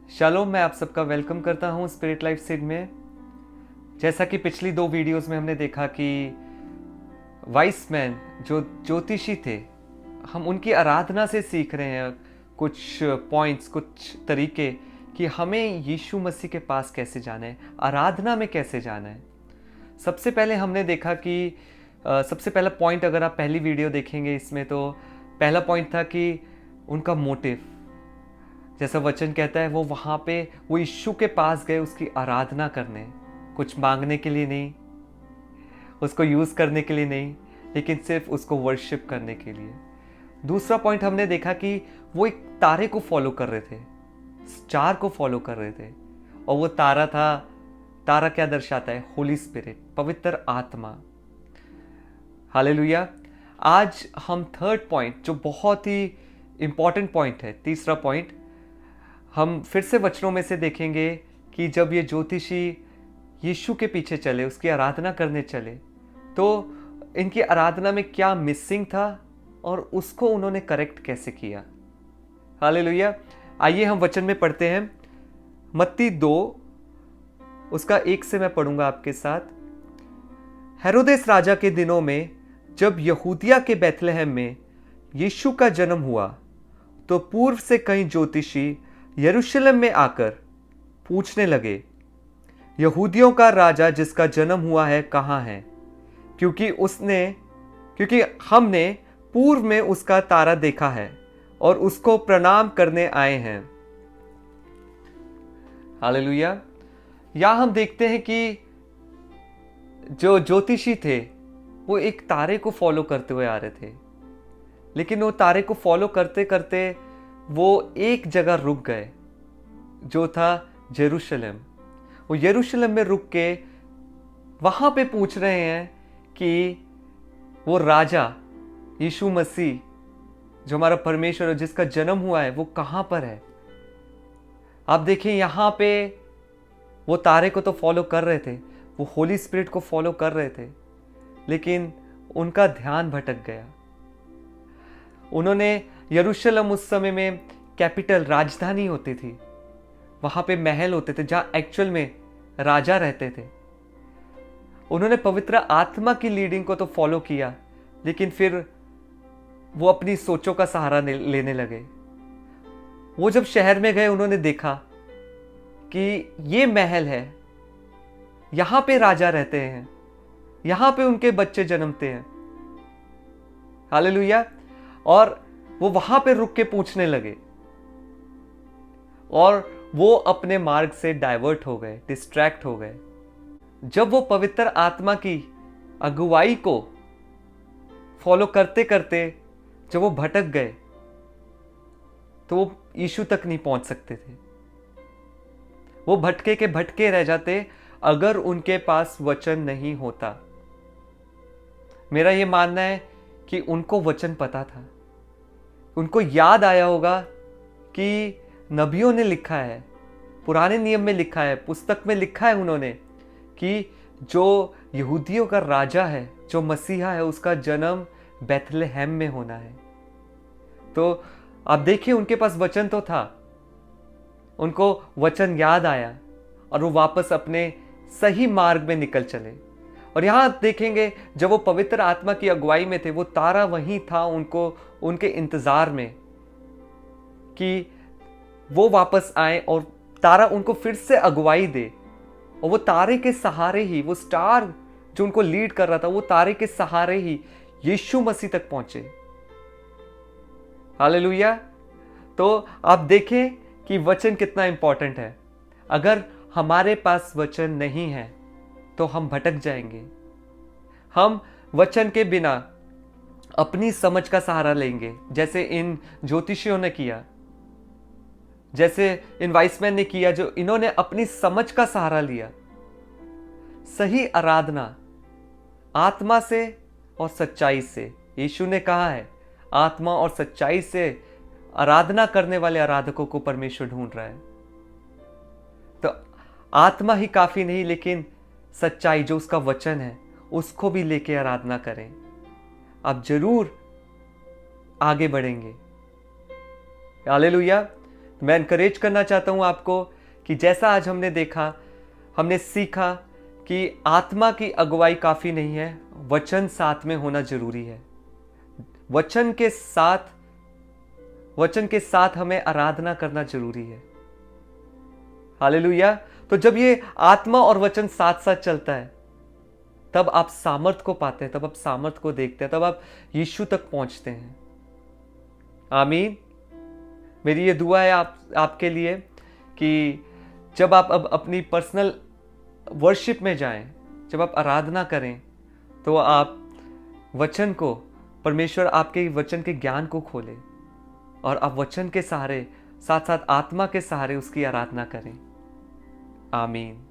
Shalom, मैं आप सबका वेलकम करता हूँ स्पिरिट लाइफ सीड में। जैसा कि पिछली 2 वीडियोस में हमने देखा कि वाइस मैन जो ज्योतिषी थे, हम उनकी आराधना से सीख रहे हैं कुछ पॉइंट्स, कुछ तरीके कि हमें यीशु मसीह के पास कैसे जाना है, आराधना में कैसे जाना है। सबसे पहले हमने देखा कि सबसे पहला पॉइंट, अगर आप पहली वीडियो देखेंगे इसमें, तो पहला पॉइंट था कि उनका मोटिव, जैसा वचन कहता है, वो यीशु के पास गए उसकी आराधना करने, कुछ मांगने के लिए नहीं, उसको यूज़ करने के लिए नहीं, लेकिन सिर्फ उसको वर्शिप करने के लिए। दूसरा पॉइंट हमने देखा कि वो एक तारे को फॉलो कर रहे थे, स्टार को फॉलो कर रहे थे, और वो तारा क्या दर्शाता है? होली स्पिरिट, पवित्र आत्मा। हालेलुया। आज हम थर्ड पॉइंट, जो बहुत ही इंपॉर्टेंट पॉइंट है, तीसरा पॉइंट, हम फिर से वचनों में से देखेंगे कि जब ये ज्योतिषी यीशु के पीछे चले, उसकी आराधना करने चले, तो इनकी आराधना में क्या मिसिंग था और उसको उन्होंने करेक्ट कैसे किया। हालेलुया। आइए हम वचन में पढ़ते हैं। मत्ती 2 उसका 1 से मैं पढ़ूंगा आपके साथ। हेरोदेस राजा के दिनों में जब यहूदिया के बैतलहम में यीशु का जन्म हुआ, तो पूर्व से कई ज्योतिषी यरूशलेम में आकर पूछने लगे, यहूदियों का राजा जिसका जन्म हुआ है कहाँ है? क्योंकि हमने पूर्व में उसका तारा देखा है और उसको प्रणाम करने आए हैं। हालेलुया। यहां हम देखते हैं कि जो ज्योतिषी थे वो एक तारे को फॉलो करते हुए आ रहे थे, लेकिन वो तारे को फॉलो करते करते वो एक जगह रुक गए, जो था यरूशलेम। वो यरूशलेम में रुक के वहां पे पूछ रहे हैं कि वो राजा यीशु मसीह, जो हमारा परमेश्वर है, जिसका जन्म हुआ है, वो कहां पर है। आप देखिए, यहां पे वो तारे को तो फॉलो कर रहे थे, वो होली स्पिरिट को फॉलो कर रहे थे, लेकिन उनका ध्यान भटक गया। उन्होंने यरूशलेम उस समय में कैपिटल, राजधानी होती थी, वहां पे महल होते थे जहां एक्चुअल में राजा रहते थे। उन्होंने पवित्र आत्मा की लीडिंग को तो फॉलो किया, लेकिन फिर वो अपनी सोचों का सहारा लेने लगे। वो जब शहर में गए, उन्होंने देखा कि ये महल है, यहां पे राजा रहते हैं, यहां पे उनके बच्चे जन्मते हैं। हालेलुया। और वो वहां पे रुक के पूछने लगे, और वो अपने मार्ग से डाइवर्ट हो गए, डिस्ट्रैक्ट हो गए। जब वो पवित्र आत्मा की अगुवाई को फॉलो करते करते जब वो भटक गए, तो वो यीशु तक नहीं पहुंच सकते थे। वो भटके के भटके रह जाते अगर उनके पास वचन नहीं होता। मेरा ये मानना है कि उनको वचन पता था, उनको याद आया होगा कि नबियों ने लिखा है, पुराने नियम में लिखा है, पुस्तक में लिखा है उन्होंने, कि जो यहूदियों का राजा है, जो मसीहा है, उसका जन्म बैतलहम में होना है। तो आप देखिए, उनके पास वचन तो था, उनको वचन याद आया और वो वापस अपने सही मार्ग में निकल चले। और यहां आप देखेंगे, जब वो पवित्र आत्मा की अगुवाई में थे, वो तारा वहीं था उनको, उनके इंतजार में कि वो वापस आए और तारा उनको फिर से अगुवाई दे। और वो तारे के सहारे ही, वो स्टार जो उनको लीड कर रहा था, वो तारे के सहारे ही यीशु मसीह तक पहुंचे। हालेलुया। तो आप देखें कि वचन कितना इंपॉर्टेंट है। अगर हमारे पास वचन नहीं है तो हम भटक जाएंगे। हम वचन के बिना अपनी समझ का सहारा लेंगे, जैसे इन ज्योतिषियों ने किया, जैसे इन वाइसमैन ने किया, जो इन्होंने अपनी समझ का सहारा लिया। सही आराधना आत्मा से और सच्चाई से, यीशु ने कहा है, आत्मा और सच्चाई से आराधना करने वाले आराधकों को परमेश्वर ढूंढ रहा है। तो आत्मा ही काफी नहीं, लेकिन सच्चाई, जो उसका वचन है, उसको भी लेके आराधना करें। आप जरूर आगे बढ़ेंगे। हालेलुया। मैं इनकरेज करना चाहता हूं आपको कि जैसा आज हमने देखा, हमने सीखा कि आत्मा की अगुवाई काफ़ी नहीं है, वचन साथ में होना जरूरी है। वचन के साथ हमें आराधना करना जरूरी है। हालेलुया। तो जब ये आत्मा और वचन साथ साथ चलता है, तब आप सामर्थ को पाते हैं, तब आप सामर्थ को देखते हैं, तब आप यीशु तक पहुंचते हैं। आमीन। मेरी ये दुआ है आपके लिए कि जब आप अब अपनी पर्सनल वर्शिप में जाएं, जब आप आराधना करें, तो आप वचन को, परमेश्वर आपके वचन के ज्ञान को खोले और आप वचन के सहारे, साथ साथ आत्मा के सहारे उसकी आराधना करें। आमीन।